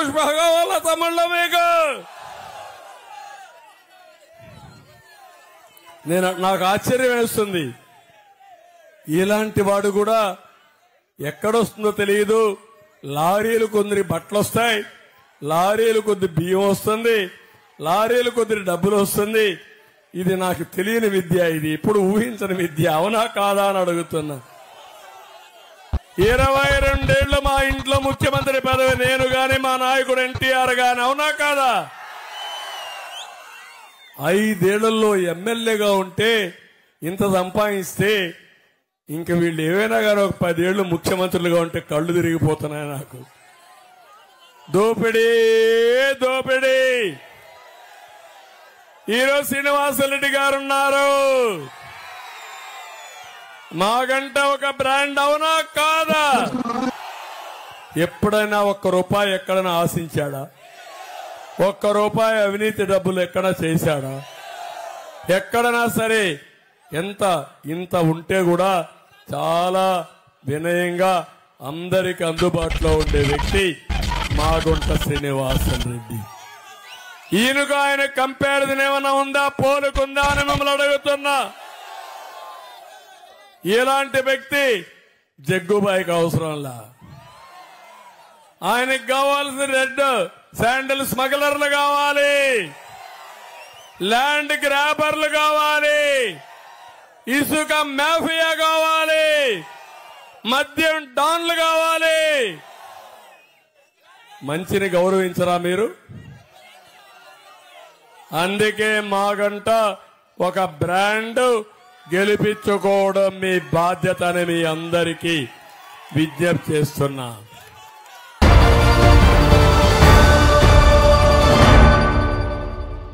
జోష్ బాగా వాళ్ళ తమ్ముళ్ళు మీకు. నాకు ఆశ్చర్యం వేస్తుంది. ఇలాంటి వాడు కూడా ఎక్కడొస్తుందో తెలియదు. లారీలు కొందరి బట్టలు వస్తాయి, లారీలు కొద్ది బియ్యం వస్తుంది, లారీలు కొద్ది డబ్బులు వస్తుంది. ఇది నాకు తెలియని విద్య, ఇది ఇప్పుడు ఊహించని విద్య. అవునా కాదా అని అడుగుతున్నా. 22 ఏళ్లు మా ఇంట్లో ముఖ్యమంత్రి పదవి నేను గాని మా నాయకుడు ఎన్టీఆర్ గాని, అవునా కాదా? 5 ఏళ్లలో ఎమ్మెల్యేగా ఉంటే ఇంత సంపాదిస్తే ఇంక వీళ్ళు ఏవైనా కానీ ఒక 10 ఏళ్లు ముఖ్యమంత్రులుగా ఉంటే కళ్ళు తిరిగిపోతున్నాయి నాకు. దోపిడీ దోపిడీ. ఈరోజు శ్రీనివాసరెడ్డి గారు ఉన్నారు. మాగంట ఒక బ్రాండ్, అవునా కాదా? ఎప్పుడైనా ₹1 ఎక్కడైనా ఆశించాడా? ₹1 అవినీతి డబ్బులు ఎక్కడ చేశాడా? ఎక్కడైనా సరే ఇంత ఉంటే కూడా చాలా వినయంగా అందరికి అందుబాటులో ఉండే వ్యక్తి మాగుంట శ్రీనివాసరెడ్డి. ఈయనకు ఆయన కంపారిజన్ ఏమైనా ఉందా, పోలుకుందా అని మిమ్మల్ని అడుగుతున్నా. ఇలాంటి వ్యక్తి జగ్గుబాయికి అవసరంలా. ఆయనకు కావాల్సిన రెడ్ శాండిల్ స్మగ్లర్లు కావాలి, ల్యాండ్ గ్రాబర్లు కావాలి, ఇసుక మాఫియా కావాలి, మద్యం డాన్లు కావాలి. మంచిని గౌరవించరా మీరు? అందుకే మాగంట ఒక బ్రాండ్, గెలిపించుకోవడం మీ బాధ్యత అని మీ అందరికీ విజ్ఞప్తి చేస్తున్నా.